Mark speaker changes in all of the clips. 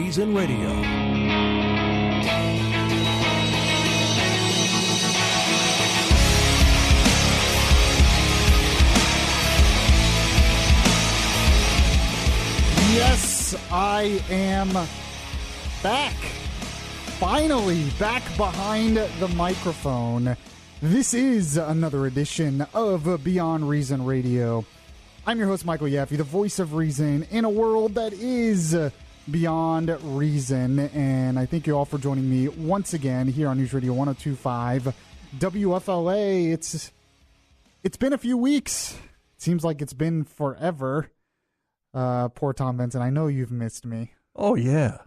Speaker 1: Reason Radio.
Speaker 2: Yes, I am back. Finally back behind the microphone. This is another edition of Beyond Reason Radio. I'm your host, Michael Yaffee, the voice of reason in a world that is beyond reason. And I thank you all for joining me once again here on News Radio 102.5 WFLA. It's been a few weeks. It seems like it's been forever. Poor Tom Benson, I know you've missed me.
Speaker 3: Oh, yeah.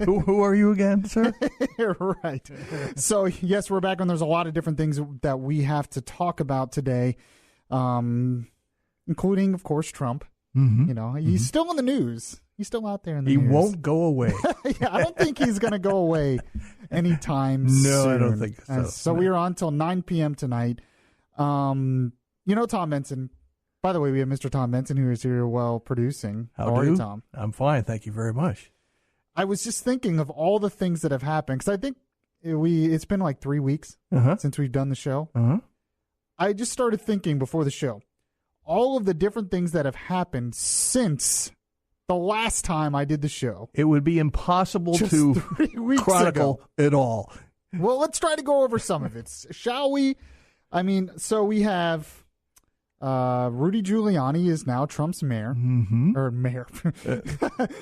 Speaker 3: Who are you again, sir?
Speaker 2: Right. So, yes, we're back, and there's a lot of different things that we have to talk about today, including, of course, Trump. Mm-hmm. You know, he's still in the news. He's still out there in the news.
Speaker 3: He won't go away.
Speaker 2: Yeah, I don't think he's going to go away anytime soon.
Speaker 3: No, I don't think so.
Speaker 2: So we are on till 9 p.m. tonight. You know, Tom Benson. By the way, we have Mr. Tom Benson, who is here while producing. How are you, Tom?
Speaker 3: I'm fine. Thank you very much.
Speaker 2: I was just thinking of all the things that have happened, because I think it's been like 3 weeks since we've done the show. I just started thinking before the show, all of the different things that have happened since the last time I did the show.
Speaker 3: It would be impossible to chronicle it all.
Speaker 2: Well, let's try to go over some of it, shall we? I mean, so we have... Rudy Giuliani is now Trump's mayor, or mayor.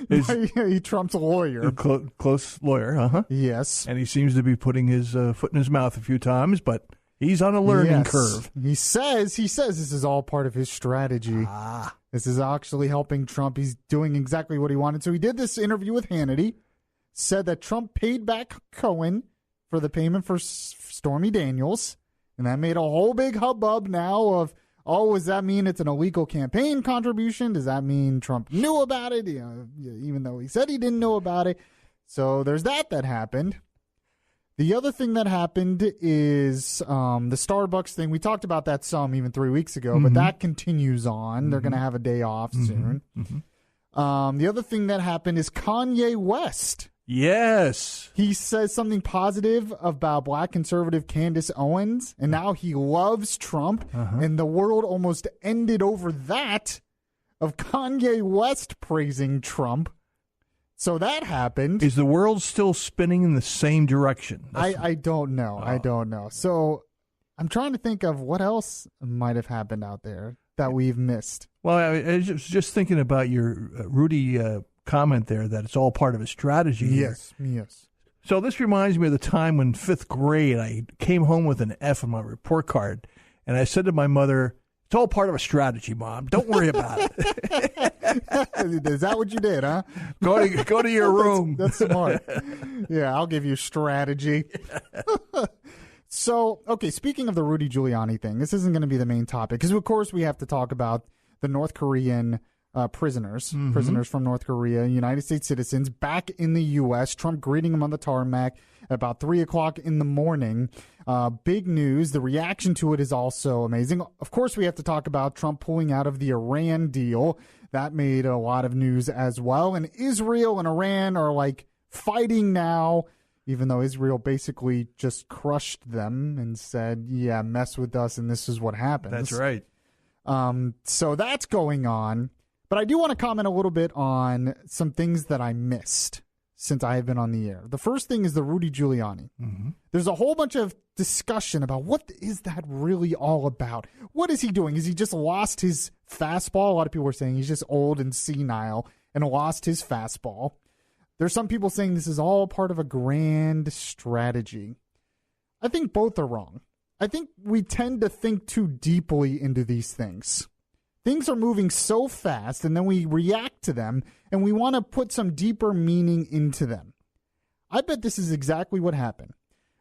Speaker 2: He's Trump's lawyer,
Speaker 3: close lawyer.
Speaker 2: Yes,
Speaker 3: and he seems to be putting his foot in his mouth a few times, but he's on a learning curve.
Speaker 2: He says this is all part of his strategy. This is actually helping Trump. He's doing exactly what he wanted. So he did this interview with Hannity, said that Trump paid back Cohen for the payment for Stormy Daniels, and that made a whole big hubbub now of, oh, does that mean it's an illegal campaign contribution? Does that mean Trump knew about it, even though he said he didn't know about it? So there's that happened. The other thing that happened is the Starbucks thing. We talked about that some even 3 weeks ago, but that continues on. They're going to have a day off soon. The other thing that happened is Kanye West.
Speaker 3: Yes.
Speaker 2: He says something positive about black conservative Candace Owens, and now he loves Trump, and the world almost ended over that of Kanye West praising Trump. So that happened.
Speaker 3: Is the world still spinning in the same direction?
Speaker 2: I don't know. Oh. I don't know. So I'm trying to think of what else might have happened out there that we've missed.
Speaker 3: Well, I was just thinking about your Rudy comment there that it's all part of a strategy.
Speaker 2: Yes.
Speaker 3: So this reminds me of the time when 5th grade, I came home with an F on my report card, and I said to my mother, "It's all part of a strategy, Mom. Don't worry about it."
Speaker 2: Is that what you did, huh?
Speaker 3: Go to your room.
Speaker 2: That's smart. Yeah, I'll give you strategy. So, okay, speaking of the Rudy Giuliani thing, this isn't going to be the main topic, because of course we have to talk about the North Korean prisoners from North Korea, United States citizens, back in the U.S. Trump greeting them on the tarmac about 3 o'clock in the morning. Big news. The reaction to it is also amazing. Of course, we have to talk about Trump pulling out of the Iran deal. That made a lot of news as well. And Israel and Iran are like fighting now, even though Israel basically just crushed them and said, yeah, mess with us, and this is what happens.
Speaker 3: That's right.
Speaker 2: So that's going on. But I do want to comment a little bit on some things that I missed since I have been on the air. The first thing is the Rudy Giuliani. There's a whole bunch of discussion about what is that really all about? What is he doing? Is he just lost his fastball? A lot of people are saying he's just old and senile and lost his fastball. There's some people saying this is all part of a grand strategy. I think both are wrong. I think we tend to think too deeply into these things. Things are moving so fast, and then we react to them, and we want to put some deeper meaning into them. I bet this is exactly what happened.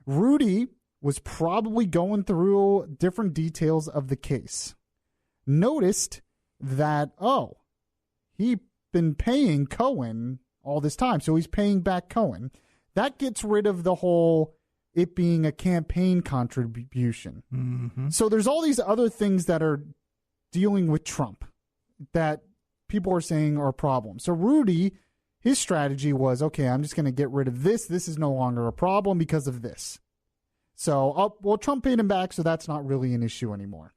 Speaker 2: Rudy was probably going through different details of the case. Noticed that, he'd been paying Cohen all this time, so he's paying back Cohen. That gets rid of the whole it being a campaign contribution. So there's all these other things that are dealing with Trump that people are saying are problems. So Rudy his strategy was, okay, I'm just going to get rid of this. This is no longer a problem because of this. So, Trump paid him back, so that's not really an issue anymore.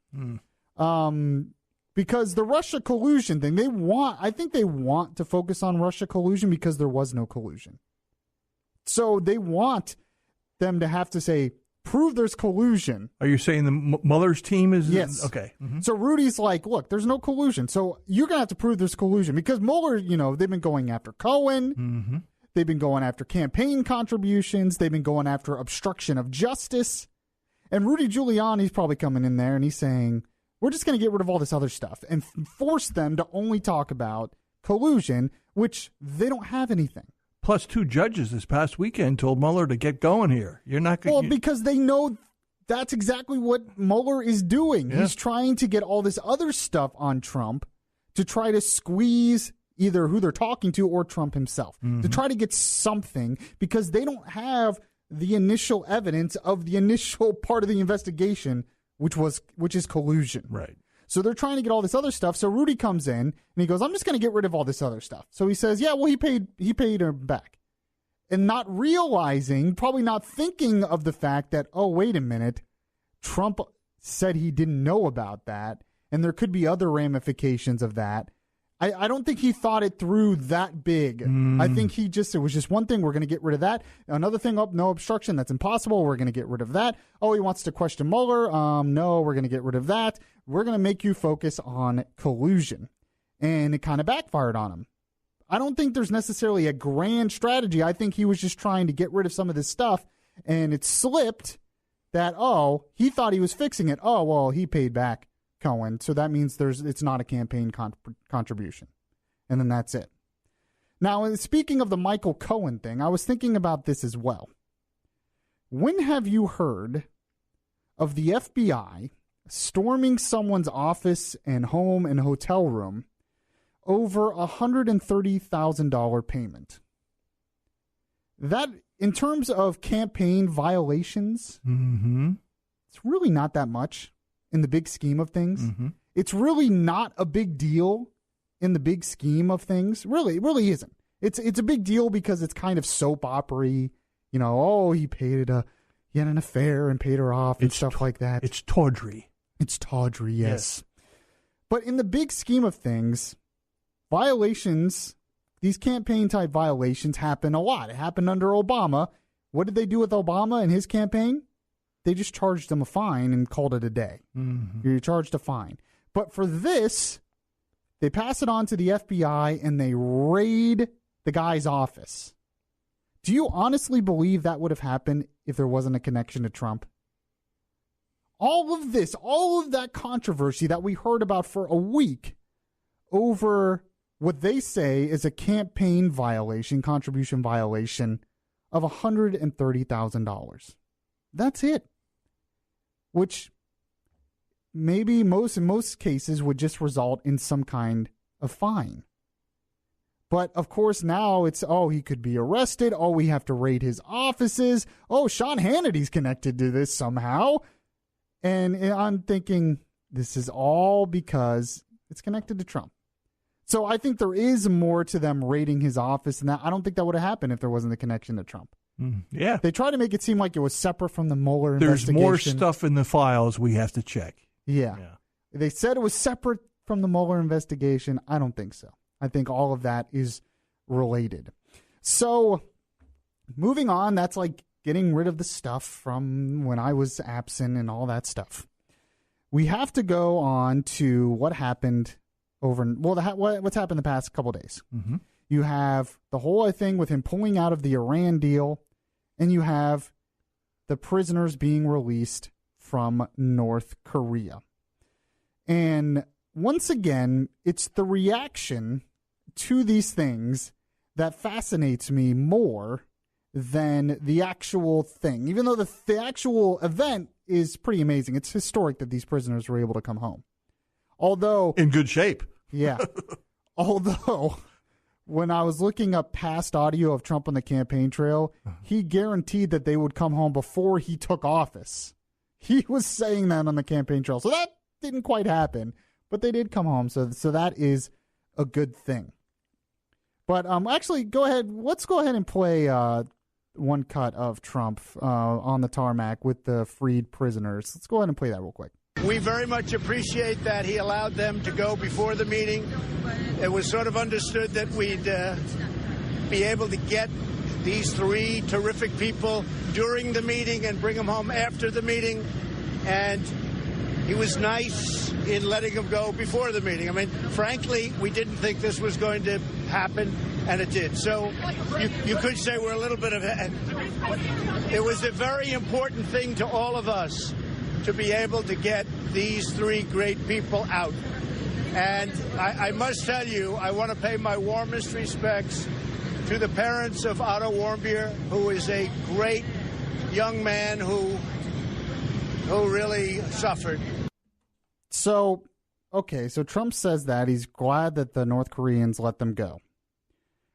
Speaker 2: Because the Russia collusion thing, I think they want to focus on Russia collusion because there was no collusion. So they want them to have to say, prove there's collusion.
Speaker 3: Are you saying the Mueller's team is?
Speaker 2: Yes.
Speaker 3: Okay. Mm-hmm.
Speaker 2: So Rudy's like, look, there's no collusion. So you're going to have to prove there's collusion because Mueller, they've been going after Cohen.
Speaker 3: Mm-hmm.
Speaker 2: They've been going after campaign contributions. They've been going after obstruction of justice. And Rudy Giuliani's probably coming in there and he's saying, we're just going to get rid of all this other stuff and force them to only talk about collusion, which they don't have anything.
Speaker 3: Plus, 2 judges this past weekend told Mueller to get going here. You're not going.
Speaker 2: Well, because they know that's exactly what Mueller is doing.
Speaker 3: Yeah.
Speaker 2: He's trying to get all this other stuff on Trump to try to squeeze either who they're talking to or Trump himself, to try to get something because they don't have the initial evidence of the initial part of the investigation, which is collusion.
Speaker 3: Right.
Speaker 2: So they're trying to get all this other stuff. So Rudy comes in and he goes, I'm just going to get rid of all this other stuff. So he says, yeah, well, he paid her back. And not realizing, probably not thinking of the fact that, oh, wait a minute, Trump said he didn't know about that. And there could be other ramifications of that. I don't think he thought it through that big. I think it was just one thing. We're going to get rid of that. Another thing, no obstruction. That's impossible. We're going to get rid of that. Oh, he wants to question Mueller. No, we're going to get rid of that. We're going to make you focus on collusion. And it kind of backfired on him. I don't think there's necessarily a grand strategy. I think he was just trying to get rid of some of this stuff. And it slipped that, he thought he was fixing it. Oh, well, he paid back Cohen, so that means it's not a campaign contribution, and then that's it. Now, speaking of the Michael Cohen thing, I was thinking about this as well. When have you heard of the FBI storming someone's office and home and hotel room over $130,000 payment? That, in terms of campaign violations, it's really not that much. In the big scheme of things, it's really not a big deal in the big scheme of things. Really, it really isn't. It's a big deal because it's kind of soap opera-y. He had an affair and paid her off and stuff like that.
Speaker 3: It's tawdry.
Speaker 2: It's tawdry, yes. But in the big scheme of things, violations, these campaign-type violations happen a lot. It happened under Obama. What did they do with Obama and his campaign? They just charged him a fine and called it a day. You're charged a fine. But for this, they pass it on to the FBI and they raid the guy's office. Do you honestly believe that would have happened if there wasn't a connection to Trump? All of that controversy that we heard about for a week over what they say is a campaign violation, contribution violation of $130,000. That's it. Which maybe in most cases would just result in some kind of fine. But of course now it's, he could be arrested. We have to raid his offices. Sean Hannity's connected to this somehow. And I'm thinking this is all because it's connected to Trump. So I think there is more to them raiding his office, and that I don't think that would have happened if there wasn't a connection to Trump.
Speaker 3: Yeah.
Speaker 2: They try to make it seem like it was separate from the Mueller investigation.
Speaker 3: There's more stuff in the files we have to check.
Speaker 2: Yeah. They said it was separate from the Mueller investigation. I don't think so. I think all of that is related. So moving on, that's like getting rid of the stuff from when I was absent and all that stuff. We have to go on to what happened what's happened the past couple of days. You have the whole thing with him pulling out of the Iran deal, and you have the prisoners being released from North Korea. And once again, it's the reaction to these things that fascinates me more than the actual thing. Even though the actual event is pretty amazing. It's historic that these prisoners were able to come home. Although...
Speaker 3: in good shape.
Speaker 2: Yeah. Although... when I was looking up past audio of Trump on the campaign trail, he guaranteed that they would come home before he took office. He was saying that on the campaign trail. So that didn't quite happen, but they did come home. So that is a good thing. But actually, go ahead. Let's go ahead and play one cut of Trump on the tarmac with the freed prisoners. Let's go ahead and play that real quick.
Speaker 1: We very much appreciate that he allowed them to go before the meeting. It was sort of understood that we'd be able to get these three terrific people during the meeting and bring them home after the meeting. And he was nice in letting them go before the meeting. I mean, frankly, we didn't think this was going to happen, and it did. So you could say we're a little bit of... It was a very important thing to all of us to be able to get these three great people out. And I must tell you, I want to pay my warmest respects to the parents of Otto Warmbier, who is a great young man who really suffered.
Speaker 2: So, okay, so Trump says that he's glad that the North Koreans let them go.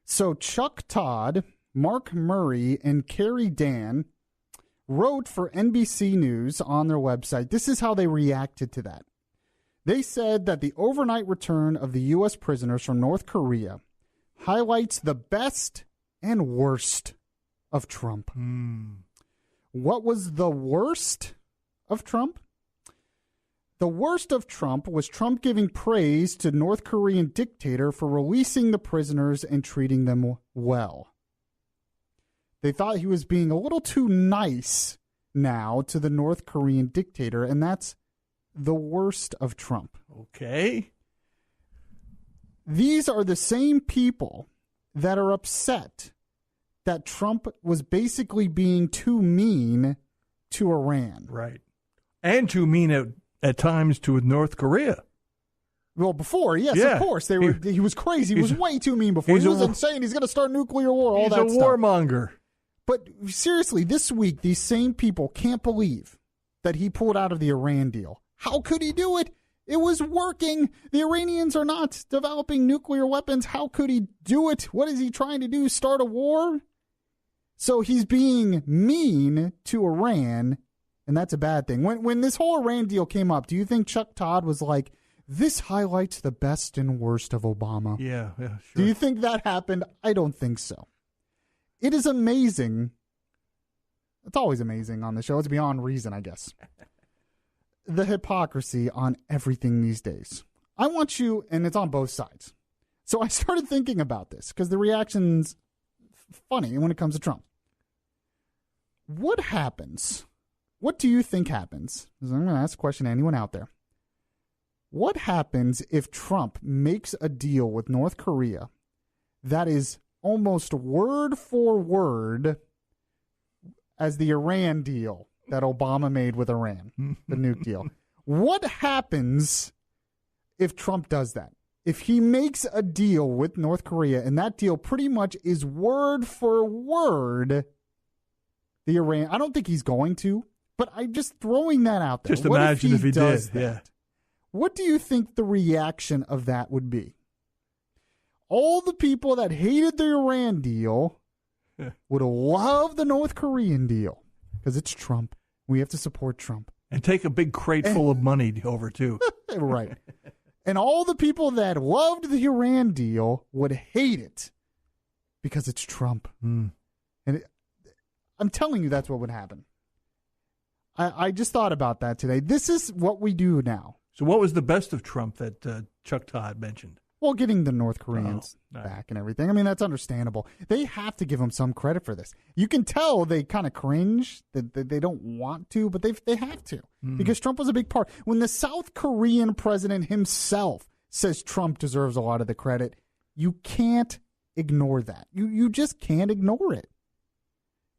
Speaker 2: So Chuck Todd, Mark Murray, and Carrie Dan wrote for NBC News on their website. This is how they reacted to that. They said that the overnight return of the U.S. prisoners from North Korea highlights the best and worst of Trump. What was the worst of Trump? The worst of Trump was Trump giving praise to North Korean dictator for releasing the prisoners and treating them well. They thought he was being a little too nice now to the North Korean dictator, and that's the worst of Trump.
Speaker 3: Okay.
Speaker 2: These are the same people that are upset that Trump was basically being too mean to Iran.
Speaker 3: Right. And too mean at times to North Korea.
Speaker 2: Well, before, yes,
Speaker 3: Yeah.
Speaker 2: of course. He was crazy. He was way too mean before. He was insane. He's going to start nuclear war, all that stuff.
Speaker 3: He's a warmonger.
Speaker 2: But seriously, this week, these same people can't believe that he pulled out of the Iran deal. How could he do it? It was working. The Iranians are not developing nuclear weapons. How could he do it? What is he trying to do? Start a war? So he's being mean to Iran, and that's a bad thing. When this whole Iran deal came up, do you think Chuck Todd was like, this highlights the best and worst of Obama?
Speaker 3: Yeah, sure.
Speaker 2: Do you think that happened? I don't think so. It is amazing. It's always amazing on the show. It's beyond reason, I guess. The hypocrisy on everything these days. I want you, and it's on both sides. So I started thinking about this because the reaction's funny when it comes to Trump. What happens? What do you think happens? I'm going to ask a question to anyone out there. What happens if Trump makes a deal with North Korea that is almost word for word as the Iran deal that Obama made with Iran, the nuke deal? What happens if Trump does that? If he makes a deal with North Korea and that deal pretty much is word for word the Iran, I don't think he's going to, but I'm just throwing that out there.
Speaker 3: Just imagine if he
Speaker 2: does
Speaker 3: did. Yeah.
Speaker 2: What do you think the reaction of that would be? All the people that hated the Iran deal would love the North Korean deal because it's Trump. We have to support Trump.
Speaker 3: And take a big crate full of money over, too.
Speaker 2: Right. And all the people that loved the Iran deal would hate it because it's Trump. And I'm telling you that's what would happen. I just thought about that today. This is what we do now.
Speaker 3: So what was the best of Trump that Chuck Todd mentioned?
Speaker 2: Well, getting the North Koreans back and everything. I mean, that's understandable. They have to give him some credit for this. You can tell they kind of cringe, that they don't want to, but they have to. Because Trump was a big part. When the South Korean president himself says Trump deserves a lot of the credit, you can't ignore that. You just can't ignore it.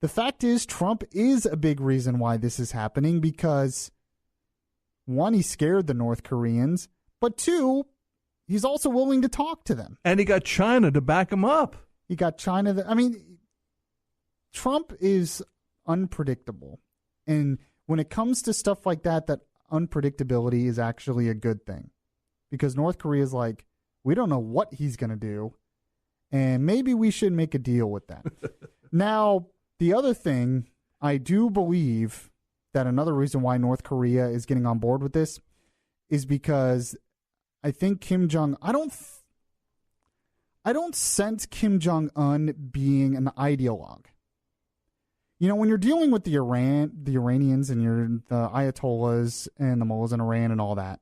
Speaker 2: The fact is, Trump is a big reason why this is happening because, one, he scared the North Koreans, but two, he's also willing to talk to them.
Speaker 3: And he got China to back him up.
Speaker 2: He got China. Trump is unpredictable. And when it comes to stuff like that, that unpredictability is actually a good thing. Because North Korea is like, we don't know what he's going to do. And maybe we should make a deal with that. Now, the other thing, I do believe that another reason why North Korea is getting on board with this is because I think Kim Jong, I don't sense Kim Jong-un being an ideologue. You know, when you're dealing with the Iranians and the Ayatollahs and the mullahs in Iran and all that,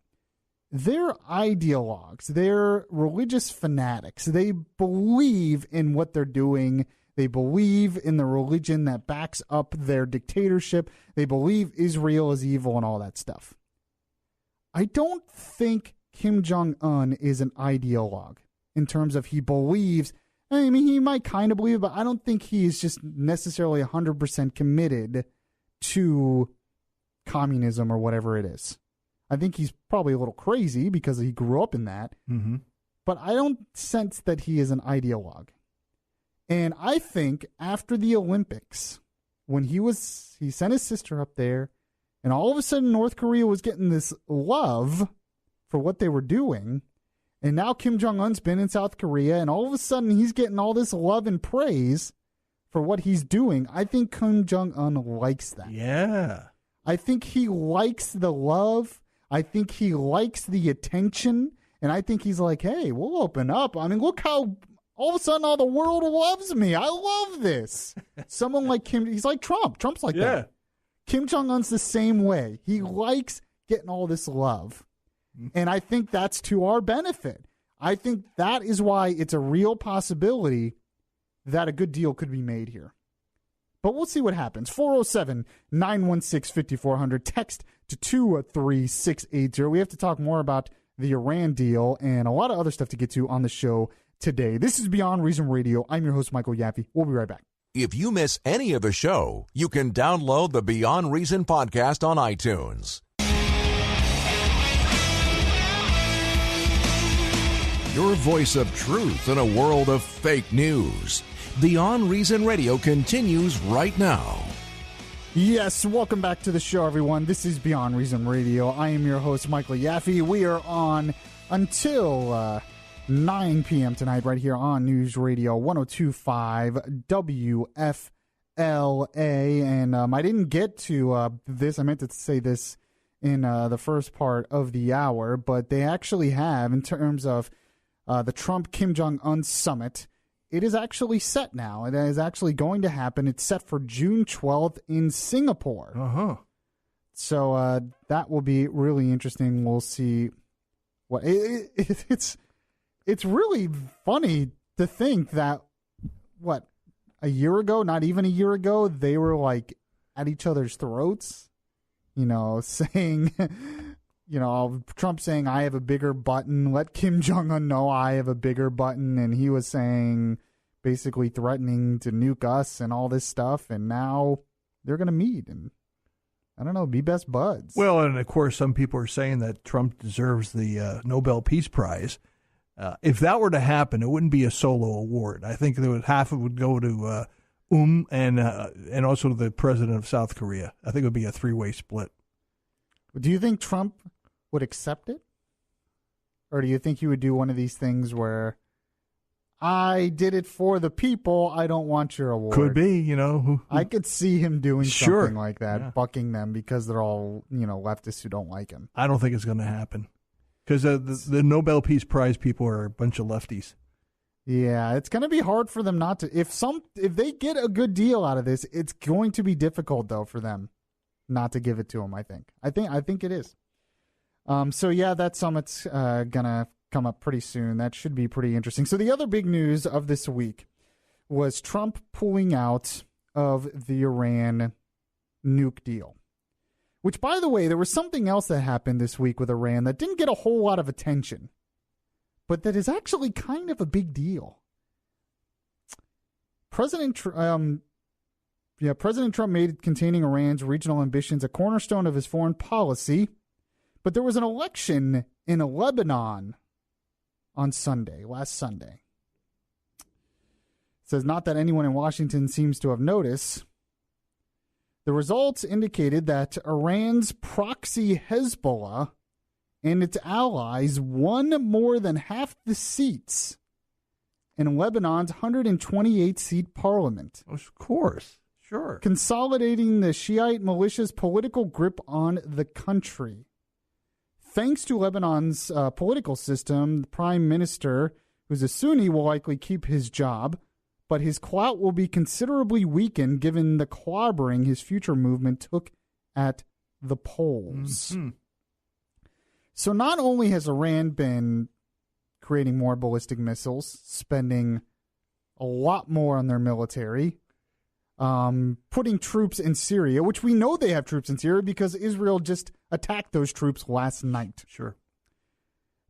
Speaker 2: they're ideologues. They're religious fanatics. They believe in what they're doing. They believe in the religion that backs up their dictatorship. They believe Israel is evil and all that stuff. I don't think Kim Jong-un is an ideologue in terms of he believes. I mean, he might kind of believe, but I don't think he is just necessarily 100% committed to communism or whatever it is. I think he's probably a little crazy because he grew up in that.
Speaker 3: Mm-hmm.
Speaker 2: But I don't sense that he is an ideologue. And I think after the Olympics, when he sent his sister up there, and all of a sudden North Korea was getting this love for what they were doing, and now Kim Jong-un's been in South Korea, and all of a sudden he's getting all this love and praise for what he's doing. I think Kim Jong-un likes that.
Speaker 3: Yeah.
Speaker 2: I think he likes the love. I think he likes the attention. And I think he's like, hey, we'll open up. I mean, look how all of a sudden all the world loves me. I love this. Someone like Kim, he's like Trump. Trump's like that. Kim Jong-un's the same way. He likes getting all this love. And I think that's to our benefit. I think that is why it's a real possibility that a good deal could be made here. But we'll see what happens. 407-916-5400. Text to 23680. We have to talk more about the Iran deal and a lot of other stuff to get to on the show today. This is Beyond Reason Radio. I'm your host, Michael Yaffee. We'll be right back.
Speaker 4: If you miss any of the show, you can download the Beyond Reason podcast on iTunes. Your voice of truth in a world of fake news. Beyond Reason Radio continues right now.
Speaker 2: Yes, welcome back to the show, everyone. This is Beyond Reason Radio. I am your host, Michael Yaffee. We are on until 9 p.m. tonight right here on News Radio 102.5 WFLA. And I didn't get to this. I meant to say this in the first part of the hour, but they actually have, in terms of the Trump-Kim Jong-un summit, it is actually set now. It is actually going to happen. It's set for June 12th in Singapore.
Speaker 3: Uh-huh.
Speaker 2: So that will be really interesting. We'll see what it's really funny to think that a year ago, not even a year ago, they were like at each other's throats, saying Trump saying, I have a bigger button. Let Kim Jong-un know I have a bigger button. And he was saying, basically threatening to nuke us and all this stuff. And now they're going to meet and, I don't know, be best buds.
Speaker 3: Well, and of course, some people are saying that Trump deserves the Nobel Peace Prize. If that were to happen, it wouldn't be a solo award. I think half of it would go to and also to the president of South Korea. I think it would be a three-way split.
Speaker 2: Do you think Trump would accept it? Or do you think he would do one of these things where I did it for the people, I don't want your award?
Speaker 3: Could be,
Speaker 2: I could see him doing something like that,
Speaker 3: yeah.
Speaker 2: Bucking them because they're all, leftists who don't like him.
Speaker 3: I don't think it's going to happen. Because the Nobel Peace Prize people are a bunch of lefties.
Speaker 2: Yeah, it's going to be hard for them not to. If they get a good deal out of this, it's going to be difficult, though, for them not to give it to him, I think. I think it is. So, yeah, that summit's going to come up pretty soon. That should be pretty interesting. So the other big news of this week was Trump pulling out of the Iran nuke deal. Which, by the way, there was something else that happened this week with Iran that didn't get a whole lot of attention, but that is actually kind of a big deal. President Trump made containing Iran's regional ambitions a cornerstone of his foreign policy, but there was an election in Lebanon on last Sunday. It says, not that anyone in Washington seems to have noticed. The results indicated that Iran's proxy Hezbollah and its allies won more than half the seats in Lebanon's 128-seat parliament.
Speaker 3: Of course, sure.
Speaker 2: Consolidating the Shiite militia's political grip on the country. Thanks to Lebanon's political system, the prime minister, who's a Sunni, will likely keep his job, but his clout will be considerably weakened given the clobbering his future movement took at the polls. Mm-hmm. So not only has Iran been creating more ballistic missiles, spending a lot more on their military, putting troops in Syria, which we know they have troops in Syria because Israel just attacked those troops last night.
Speaker 3: Sure.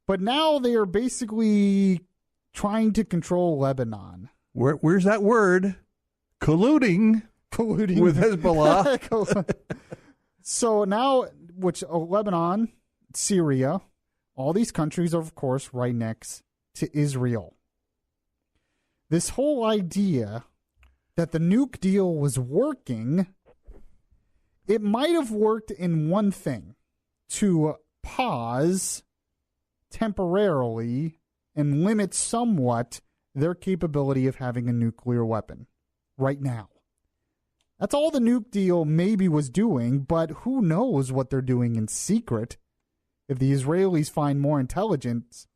Speaker 2: But now they are basically trying to control Lebanon.
Speaker 3: Where's that word? Colluding with Hezbollah.
Speaker 2: So now, Lebanon, Syria, all these countries are, of course, right next to Israel. This whole idea that the nuke deal was working, it might have worked in one thing, to pause temporarily and limit somewhat their capability of having a nuclear weapon right now. That's all the nuke deal maybe was doing, but who knows what they're doing in secret. If the Israelis find more intelligence,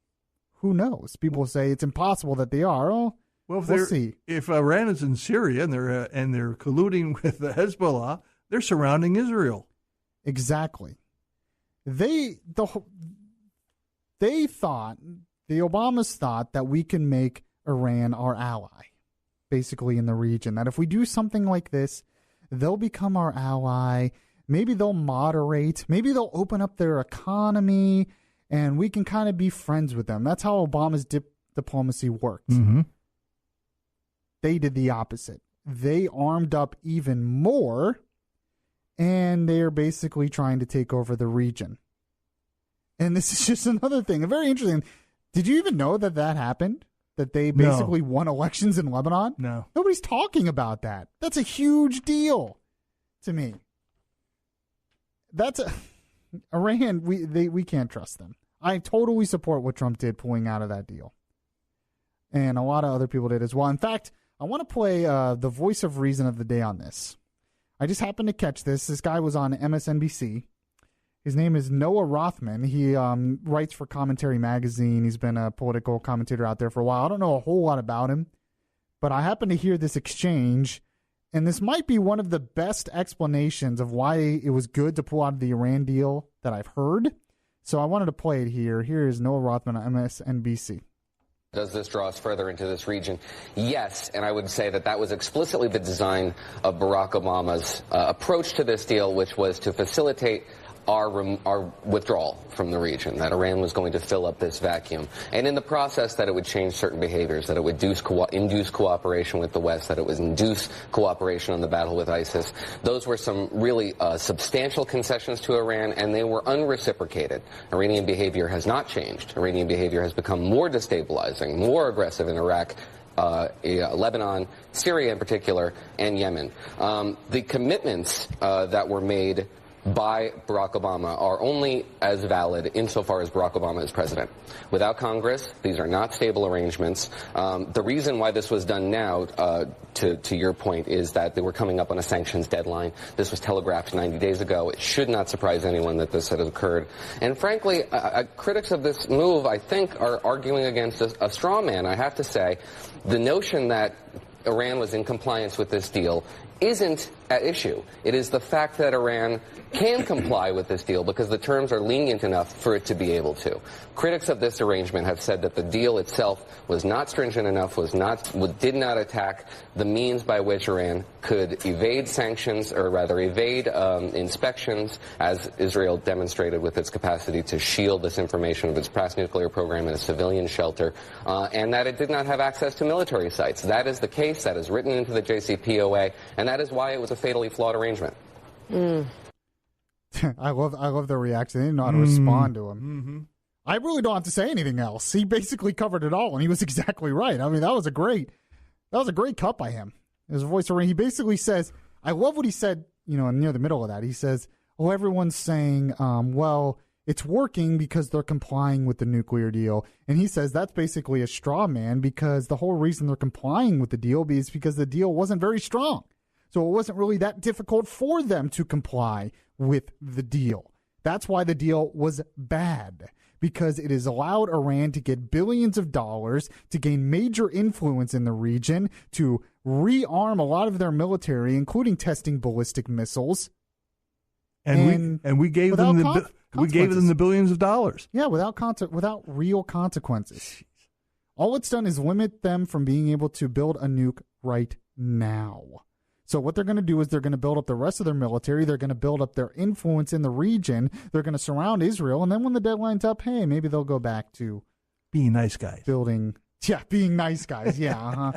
Speaker 2: who knows? People say it's impossible that they are. Oh, we'll see.
Speaker 3: If Iran is in Syria and they're colluding with the Hezbollah, they're surrounding Israel.
Speaker 2: Exactly. The Obamas thought that we can make Iran our ally, basically in the region. That if we do something like this, they'll become our ally. Maybe they'll moderate. Maybe they'll open up their economy, and we can kind of be friends with them. That's how Obama's diplomacy worked.
Speaker 3: Mm-hmm.
Speaker 2: They did the opposite. They armed up even more, and they are basically trying to take over the region. And this is just another thing. Very interesting. Did you even know that happened? That they basically won elections in Lebanon?
Speaker 3: No.
Speaker 2: Nobody's talking about that. That's a huge deal to me. Iran, we can't trust them. I totally support what Trump did pulling out of that deal. And a lot of other people did as well. In fact, I want to play the voice of reason of the day on this. I just happened to catch this. This guy was on MSNBC. His name is Noah Rothman. He writes for Commentary Magazine. He's been a political commentator out there for a while. I don't know a whole lot about him, but I happened to hear this exchange, and this might be one of the best explanations of why it was good to pull out of the Iran deal that I've heard. So I wanted to play it here. Here is Noah Rothman on MSNBC.
Speaker 5: Does this draw us further into this region? Yes, and I would say that was explicitly the design of Barack Obama's approach to this deal, which was to facilitate our withdrawal from the region, that Iran was going to fill up this vacuum. And in the process, that it would change certain behaviors, that it would induce cooperation with the West, that it would induce cooperation on the battle with ISIS. Those were some really substantial concessions to Iran, and they were unreciprocated. Iranian behavior has not changed. Iranian behavior has become more destabilizing, more aggressive in Iraq, Lebanon, Syria in particular, and Yemen. The commitments that were made by Barack Obama are only as valid insofar as Barack Obama is president. Without Congress, these are not stable arrangements. The reason why this was done now, to your point, is that they were coming up on a sanctions deadline. This was telegraphed 90 days ago. It should not surprise anyone that this had occurred. And frankly, critics of this move, I think, are arguing against a straw man. I have to say, the notion that Iran was in compliance with this deal isn't at issue. It is the fact that Iran can comply with this deal because the terms are lenient enough for it to be able to. Critics of this arrangement have said that the deal itself was not stringent enough, did not attack the means by which Iran could evade sanctions, or rather evade inspections, as Israel demonstrated with its capacity to shield this information of its past nuclear program in a civilian shelter, and that it did not have access to military sites. That is the case. That is written into the JCPOA, and that is why it was a fatally flawed arrangement.
Speaker 2: I love their reaction. They didn't know how to respond to him. Mm-hmm. I really don't have to say anything else. He basically covered it all, and he was exactly right. I mean, that was a great cut by him. His voice, he basically says, I love what he said, near the middle of that. He says, everyone's saying, well, it's working because they're complying with the nuclear deal. And he says that's basically a straw man because the whole reason they're complying with the deal is because the deal wasn't very strong. So it wasn't really that difficult for them to comply with the deal. That's why the deal was bad, because it has allowed Iran to get billions of dollars, to gain major influence in the region, to rearm a lot of their military, including testing ballistic missiles.
Speaker 3: And we gave them the billions of dollars.
Speaker 2: Yeah, without real consequences. All it's done is limit them from being able to build a nuke right now. So what they're going to do is they're going to build up the rest of their military. They're going to build up their influence in the region. They're going to surround Israel. And then when the deadline's up, hey, maybe they'll go back to
Speaker 3: being nice guys.
Speaker 2: Being nice guys. Yeah.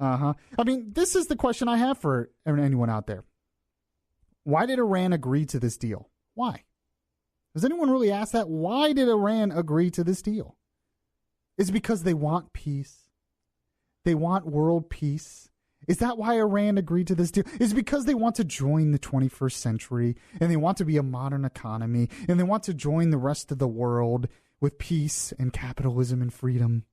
Speaker 2: I mean, this is the question I have for anyone out there. Why did Iran agree to this deal? Why? Does anyone really ask that? Why did Iran agree to this deal? Is it because they want peace? They want world peace? Is that why Iran agreed to this deal? Is it because they want to join the 21st century and they want to be a modern economy and they want to join the rest of the world with peace and capitalism and freedom?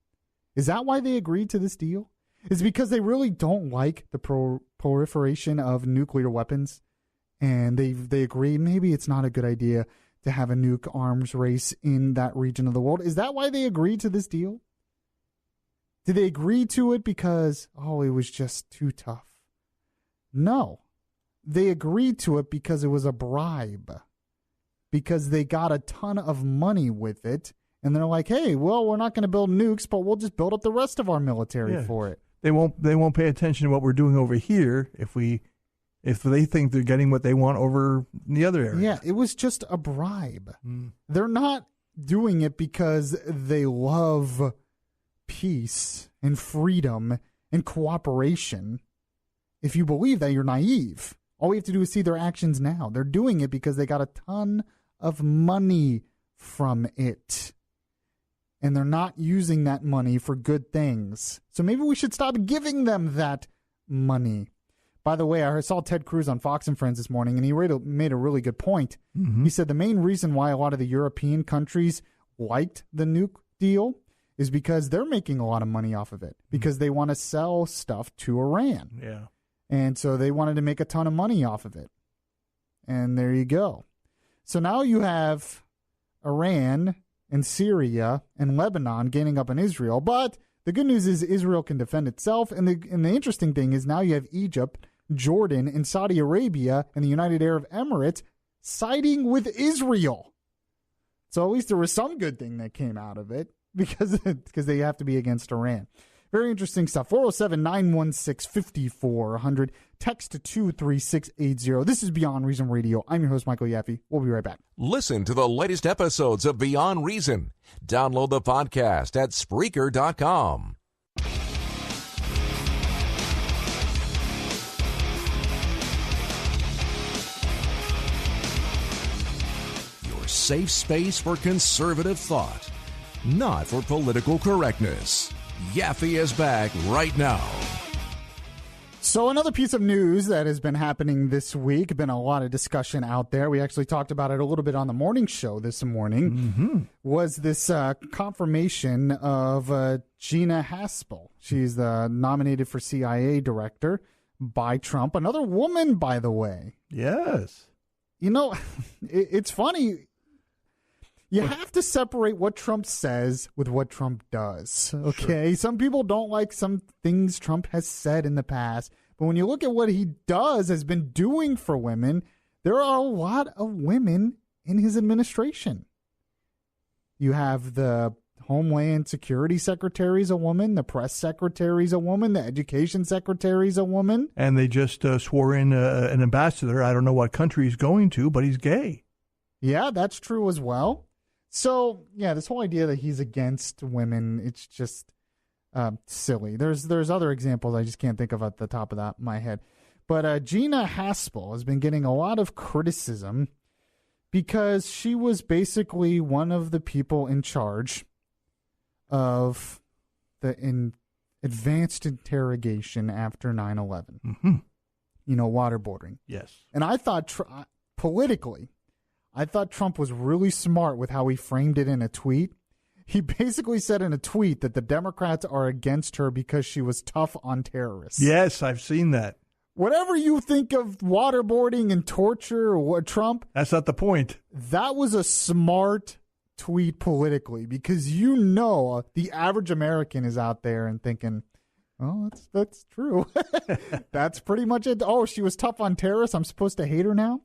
Speaker 2: Is that why they agreed to this deal? Is it because they really don't like the proliferation of nuclear weapons and they agree maybe it's not a good idea to have a nuke arms race in that region of the world? Is that why they agreed to this deal? Did they agree to it because, it was just too tough? No. They agreed to it because it was a bribe. Because they got a ton of money with it. And they're like, hey, well, we're not going to build nukes, but we'll just build up the rest of our military for it.
Speaker 3: They won't pay attention to what we're doing over here if they think they're getting what they want over in the other area.
Speaker 2: Yeah, it was just a bribe. They're not doing it because they love peace and freedom and cooperation. If you believe that, you're naive. All we have to do is see their actions now. They're doing it because they got a ton of money from it. And they're not using that money for good things. So maybe we should stop giving them that money. By the way, I saw Ted Cruz on Fox and Friends this morning, and he made a really good point. Mm-hmm. He said the main reason why a lot of the European countries liked the nuke deal is because they're making a lot of money off of it, because they want to sell stuff to Iran.
Speaker 3: Yeah.
Speaker 2: And so they wanted to make a ton of money off of it. And there you go. So now you have Iran and Syria and Lebanon gaining up on Israel. But the good news is Israel can defend itself. And the interesting thing is now you have Egypt, Jordan, and Saudi Arabia and the United Arab Emirates siding with Israel. So at least there was some good thing that came out of it. Because they have to be against Iran. Very interesting stuff. 407-916-5400. Text to 23680. This is Beyond Reason Radio. I'm your host, Michael Yaffee. We'll be right back.
Speaker 4: Listen to the latest episodes of Beyond Reason. Download the podcast at Spreaker.com. Your safe space for conservative thought. Not for political correctness. Yaffee is back right now.
Speaker 2: So another piece of news that has been happening this week, been a lot of discussion out there. We actually talked about it a little bit on the morning show this morning, was this confirmation of Gina Haspel. She's nominated for CIA director by Trump. Another woman, by the way.
Speaker 3: Yes.
Speaker 2: You know, it's funny. You have to separate what Trump says with what Trump does, okay? Sure. Some people don't like some things Trump has said in the past, but when you look at what he has been doing for women, there are a lot of women in his administration. You have the Homeland Security Secretary is a woman, the Press Secretary is a woman, the Education Secretary is a woman.
Speaker 3: And they just swore in an ambassador. I don't know what country he's going to, but he's gay.
Speaker 2: Yeah, that's true as well. So, yeah, this whole idea that he's against women, it's just silly. There's other examples I just can't think of at the top of my head. But Gina Haspel has been getting a lot of criticism because she was basically one of the people in charge of the advanced interrogation after 9/11.
Speaker 3: Mm-hmm.
Speaker 2: You know, waterboarding.
Speaker 3: Yes.
Speaker 2: And I thought politically, I thought Trump was really smart with how he framed it in a tweet. He basically said in a tweet that the Democrats are against her because she was tough on terrorists.
Speaker 3: Yes, I've seen that.
Speaker 2: whatever you think of waterboarding and torture or what Trump,
Speaker 3: that's not the point.
Speaker 2: That was a smart tweet politically, because you know the average American is out there and thinking, oh, that's true. That's pretty much it. Oh, she was tough on terrorists. I'm supposed to hate her now.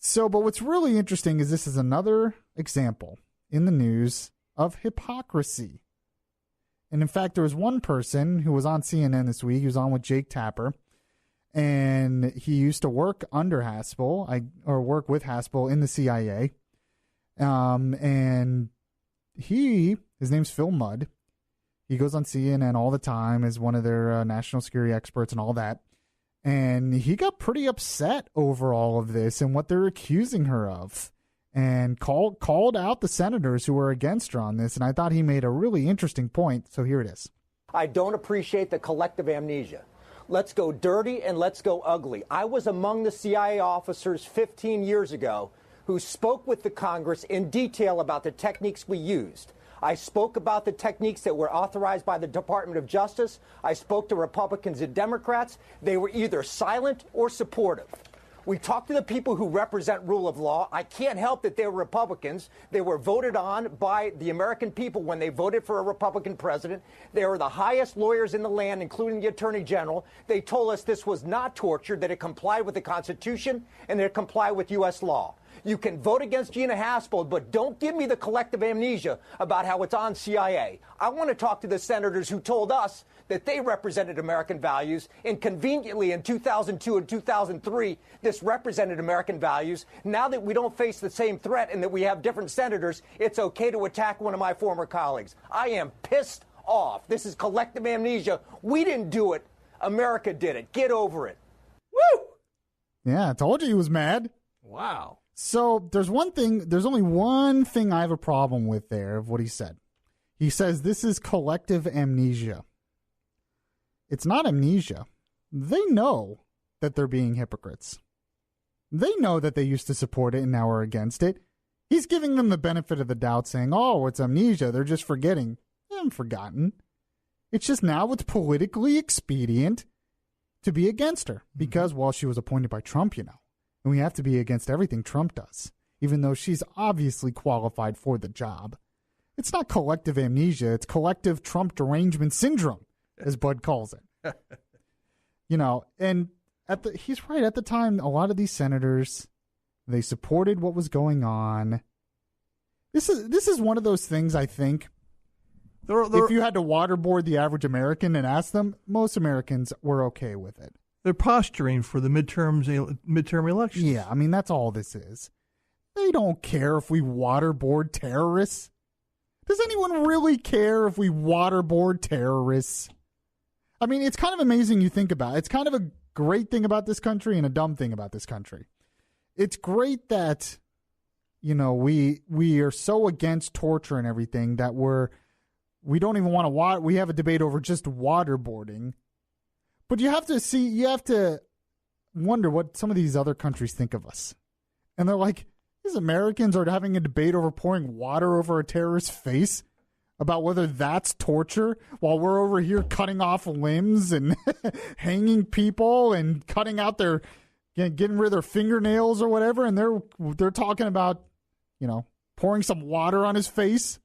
Speaker 2: So, but what's really interesting is this is another example in the news of hypocrisy. And in fact, there was one person who was on CNN this week. He was on with Jake Tapper, and he used to work under Haspel, or work with Haspel in the CIA. And his name's Phil Mudd. He goes on CNN all the time as one of their national security experts and all that. And he got pretty upset over all of this and what they're accusing her of, and called out the senators who were against her on this. And I thought he made a really interesting point. So here it is.
Speaker 6: I don't appreciate the collective amnesia. Let's go dirty and let's go ugly. I was among the CIA officers 15 years ago who spoke with the Congress in detail about the techniques we used. I spoke about the techniques that were authorized by the Department of Justice. I spoke to Republicans and Democrats. They were either silent or supportive. We talked to the people who represent rule of law. I can't help that they were Republicans. They were voted on by the American people when they voted for a Republican president. They were the highest lawyers in the land, including the Attorney General. They told us this was not torture, that it complied with the Constitution and that it complied with U.S. law. You can vote against Gina Haspel, but don't give me the collective amnesia about how it's on CIA. I want to talk to the senators who told us that they represented American values, and conveniently in 2002 and 2003, this represented American values. Now that we don't face the same threat and that we have different senators, it's okay to attack one of my former colleagues. I am pissed off. This is collective amnesia. We didn't do it. America did it. Get over it.
Speaker 2: Woo! Yeah, I told you he was mad.
Speaker 3: Wow.
Speaker 2: So there's only one thing I have a problem with there of what he said. He says this is collective amnesia. It's not amnesia. They know that they're being hypocrites. They know that they used to support it and now are against it. He's giving them the benefit of the doubt, saying, oh, it's amnesia. They're just forgetting. They haven't forgotten. It's just now it's politically expedient to be against her because, well, she was appointed by Trump, you know. And we have to be against everything Trump does, even though she's obviously qualified for the job. It's not collective amnesia. It's collective Trump derangement syndrome, as Bud calls it. You know, and he's right. At the time, a lot of these senators, they supported what was going on. This is one of those things, I think, if you had to waterboard the average American and ask them, most Americans were okay with it.
Speaker 3: They're posturing for the midterm elections.
Speaker 2: Yeah, I mean, that's all this is. They don't care if we waterboard terrorists. Does anyone really care if we waterboard terrorists? I mean, it's kind of amazing you think about it. It's kind of a great thing about this country and a dumb thing about this country. It's great that, you know, we are so against torture and everything that we don't even want to we have a debate over just waterboarding. But you have to wonder what some of these other countries think of us. And they're like, these Americans are having a debate over pouring water over a terrorist's face about whether that's torture while we're over here cutting off limbs and hanging people and cutting out getting rid of their fingernails or whatever. And they're talking about, you know, pouring some water on his face.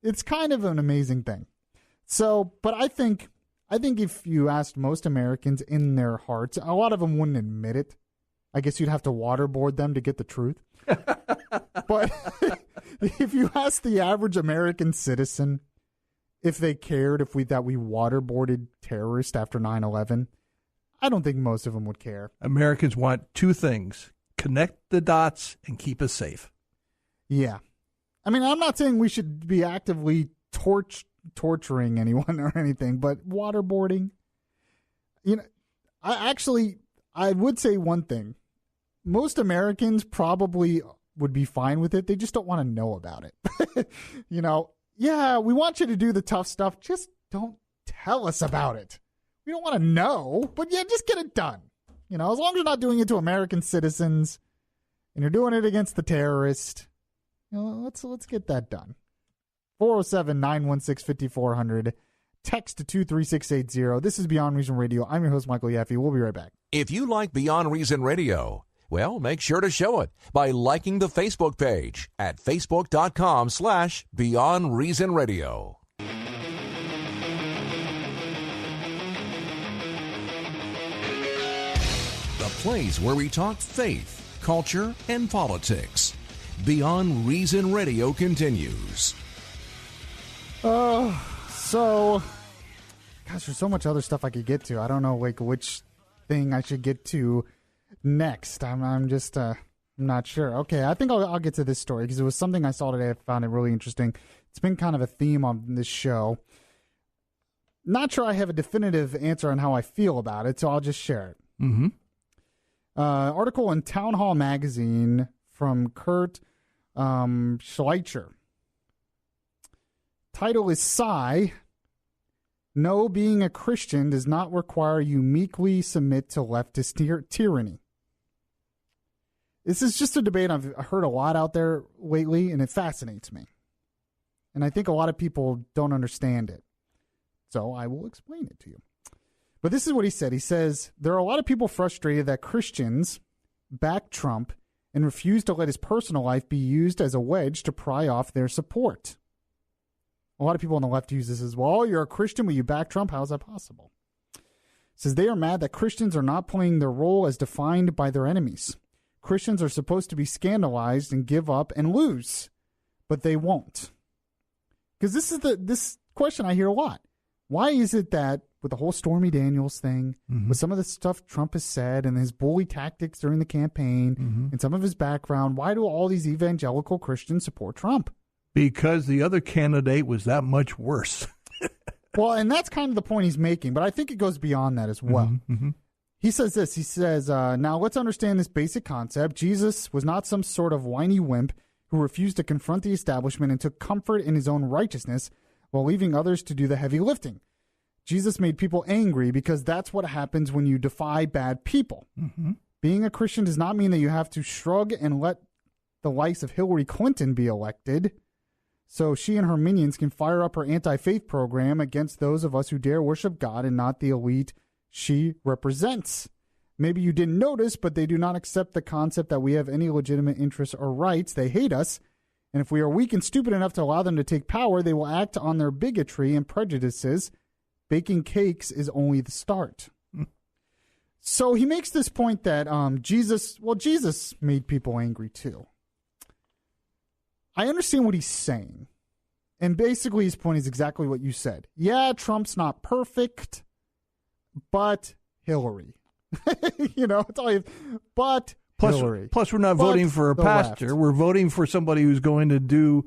Speaker 2: It's kind of an amazing thing. So, but I think if you asked most Americans in their hearts, a lot of them wouldn't admit it. I guess you'd have to waterboard them to get the truth. But if you ask the average American citizen if they cared that we waterboarded terrorists after 9/11, I don't think most of them would care.
Speaker 3: Americans want two things: connect the dots and keep us safe.
Speaker 2: Yeah. I mean, I'm not saying we should be actively torturing anyone or anything, but waterboarding, you know, I would say one thing. Most Americans probably would be fine with it. They just don't want to know about it. You know, yeah, we want you to do the tough stuff. Just don't tell us about it. We don't want to know, but yeah, just get it done. You know, as long as you're not doing it to American citizens and you're doing it against the terrorist, you know, let's get that done. 407-916-5400. text to 23680. This is Beyond Reason Radio. I'm your host, Michael Yaffee. We'll be right back.
Speaker 4: If you like Beyond Reason Radio, well, make sure to show it by liking the Facebook page at facebook.com/Beyond Reason Radio. The place where we talk faith, culture, and politics. Beyond Reason Radio continues.
Speaker 2: So, gosh, there's so much other stuff I could get to. I don't know, like, which thing I should get to next. I'm just not sure. Okay, I think I'll get to this story because it was something I saw today. I found it really interesting. It's been kind of a theme on this show. Not sure I have a definitive answer on how I feel about it, so I'll just share it.
Speaker 3: Mm-hmm.
Speaker 2: Article in Town Hall magazine from Kurt Schleicher. Title is Sigh. No, being a Christian does not require you meekly submit to leftist tyranny. This is just a debate I've heard a lot out there lately, and it fascinates me. And I think a lot of people don't understand it. So I will explain it to you. But this is what he said. He says, there are a lot of people frustrated that Christians back Trump and refuse to let his personal life be used as a wedge to pry off their support. A lot of people on the left use this as, well, you're a Christian, but you back Trump? How is that possible? It says they are mad that Christians are not playing their role as defined by their enemies. Christians are supposed to be scandalized and give up and lose, but they won't. Because this is this question I hear a lot. Why is it that with the whole Stormy Daniels thing, with some of the stuff Trump has said and his bully tactics during the campaign and some of his background, why do all these evangelical Christians support Trump?
Speaker 3: Because the other candidate was that much worse.
Speaker 2: Well, and that's kind of the point he's making, but I think it goes beyond that as well. He says this. He says, now let's understand this basic concept. Jesus was not some sort of whiny wimp who refused to confront the establishment and took comfort in his own righteousness while leaving others to do the heavy lifting. Jesus made people angry because that's what happens when you defy bad people. Being a Christian does not mean that you have to shrug and let the likes of Hillary Clinton be elected so she and her minions can fire up her anti-faith program against those of us who dare worship God and not the elite she represents. Maybe you didn't notice, but they do not accept the concept that we have any legitimate interests or rights. They hate us. And if we are weak and stupid enough to allow them to take power, they will act on their bigotry and prejudices. Baking cakes is only the start. So he makes this point that Jesus made people angry too. I understand what he's saying. And basically his point is exactly what you said. Yeah, Trump's not perfect, but Hillary. It's all but Hillary.
Speaker 3: Plus, we're not voting for a pastor. Left. We're voting for somebody who's going to do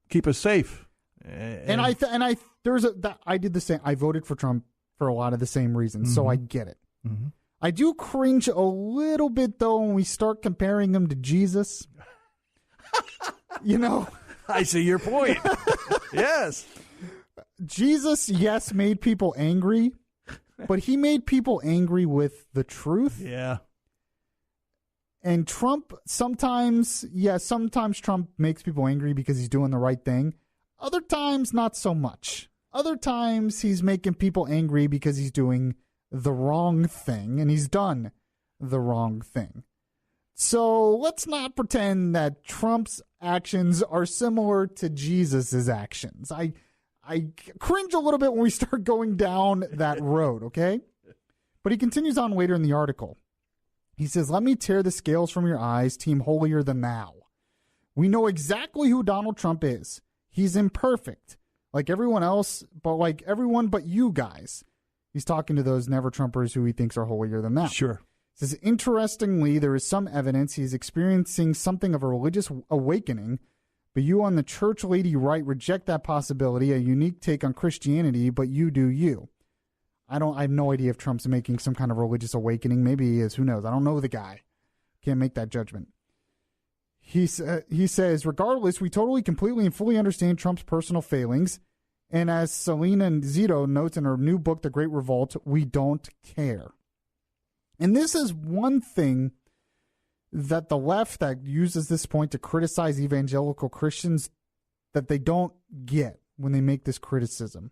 Speaker 3: keep us safe.
Speaker 2: And I did the same. I voted for Trump for a lot of the same reasons, so I get it. I do cringe a little bit though when we start comparing him to Jesus.
Speaker 3: I see your point. Yes,
Speaker 2: Jesus, made people angry, but he made people angry with the truth.
Speaker 3: Yeah.
Speaker 2: And Trump sometimes Trump makes people angry because he's doing the right thing. Other times, not so much. Other times, he's making people angry because he's doing the wrong thing, and he's done the wrong thing. So let's not pretend that Trump's actions are similar to Jesus's actions. I cringe a little bit when we start going down that road, okay? But he continues on later in the article. He says, let me tear the scales from your eyes, team holier than thou. We know exactly who Donald Trump is. He's imperfect, like everyone else, but like everyone but you guys. He's talking to those never-Trumpers who he thinks are holier than thou.
Speaker 3: Sure.
Speaker 2: He says, interestingly, there is some evidence he's experiencing something of a religious awakening, but you on the church lady right reject that possibility, a unique take on Christianity, but you do you. I have no idea if Trump's making some kind of religious awakening. Maybe he is. Who knows? I don't know the guy. Can't make that judgment. He says, regardless, we totally, completely, and fully understand Trump's personal failings. And as Selena Zito notes in her new book, The Great Revolt, we don't care. And this is one thing that the left that uses this point to criticize evangelical Christians that they don't get when they make this criticism.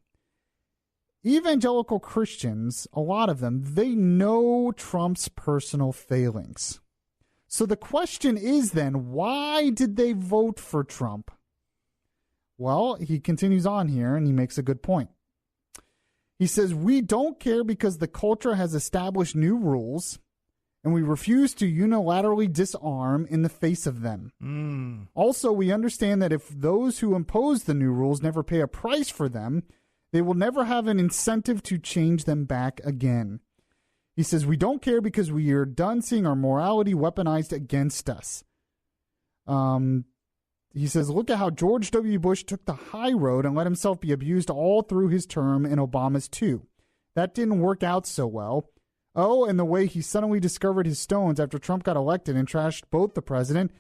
Speaker 2: evangelical Christians, a lot of them, they know Trump's personal failings. So the question is then, why did they vote for Trump? Well, he continues on here and he makes a good point. He says, we don't care because the culture has established new rules and we refuse to unilaterally disarm in the face of them. Also, we understand that if those who impose the new rules never pay a price for them, they will never have an incentive to change them back again. He says, we don't care because we are done seeing our morality weaponized against us. He says, look at how George W. Bush took the high road and let himself be abused all through his term, and Obama's too. That didn't work out so well. Oh, and the way he suddenly discovered his stones after Trump got elected and trashed both the president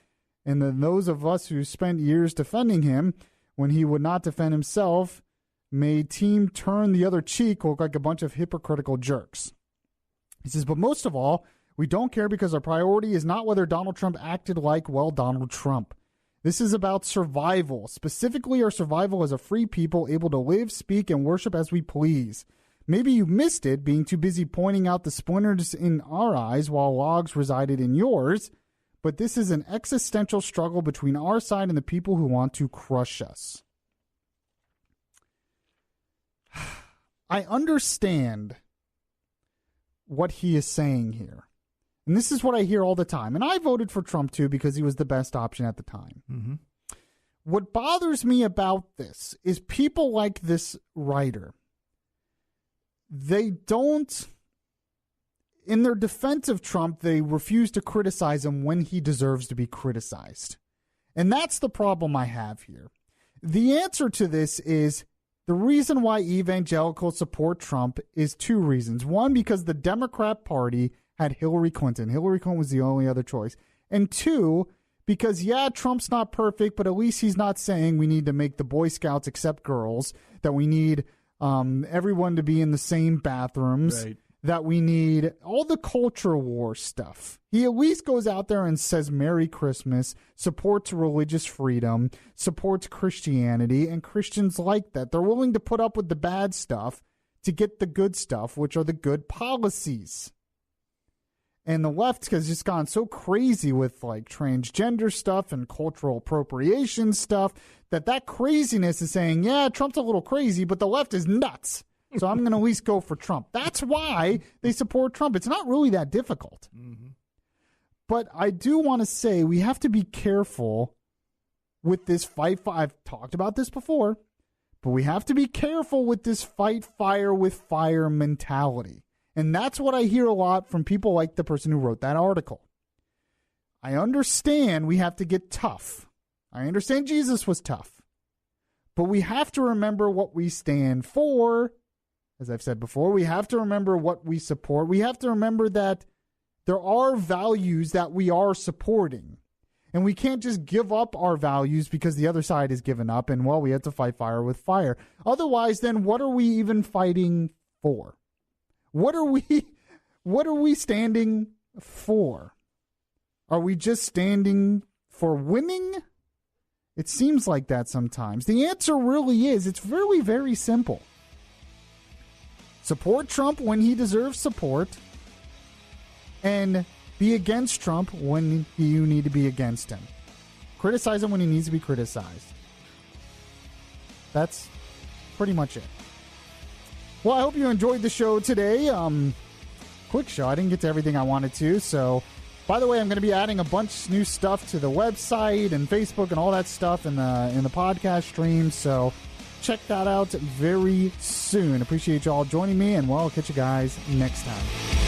Speaker 2: and then those of us who spent years defending him when he would not defend himself made team turn the other cheek look like a bunch of hypocritical jerks. He says, but most of all, we don't care because our priority is not whether Donald Trump acted like, well, Donald Trump. This is about survival, specifically our survival as a free people able to live, speak, and worship as we please. Maybe you missed it, being too busy pointing out the splinters in our eyes while logs resided in yours, but this is an existential struggle between our side and the people who want to crush us. I understand what he is saying here. And this is what I hear all the time. And I voted for Trump, too, because he was the best option at the time. Mm-hmm. What bothers me about this is people like this writer. They don't, in their defense of Trump, they refuse to criticize him when he deserves to be criticized. And that's the problem I have here. The answer to this is the reason why evangelicals support Trump is two reasons. One, because the Democrat Party had Hillary Clinton. Hillary Clinton was the only other choice. And two, because, yeah, Trump's not perfect, but at least he's not saying we need to make the Boy Scouts accept girls, that we need everyone to be in the same bathrooms, right, that we need all the culture war stuff. He at least goes out there and says Merry Christmas, supports religious freedom, supports Christianity, and Christians like that. They're willing to put up with the bad stuff to get the good stuff, which are the good policies. And the left has just gone so crazy with like transgender stuff and cultural appropriation stuff that craziness is saying, yeah, Trump's a little crazy, but the left is nuts. So I'm going to at least go for Trump. That's why they support Trump. It's not really that difficult. Mm-hmm. But I do want to say we have to be careful with this fight. I've talked about this before, but we have to be careful with this fight fire with fire mentality. And that's what I hear a lot from people like the person who wrote that article. I understand we have to get tough. I understand Jesus was tough. But we have to remember what we stand for. As I've said before, we have to remember what we support. We have to remember that there are values that we are supporting. And we can't just give up our values because the other side has given up and, well, we have to fight fire with fire. Otherwise, then what are we even fighting for? What are we standing for? Are we just standing for winning? It seems like that sometimes. The answer really is, it's really very simple. Support Trump when he deserves support, and be against Trump when you need to be against him. Criticize him when he needs to be criticized. That's pretty much it. Well, I hope you enjoyed the show today. Quick show. I didn't get to everything I wanted to. So, by the way, I'm going to be adding a bunch of new stuff to the website and Facebook and all that stuff in the podcast stream. So, check that out very soon. Appreciate you all joining me, and well, I'll catch you guys next time.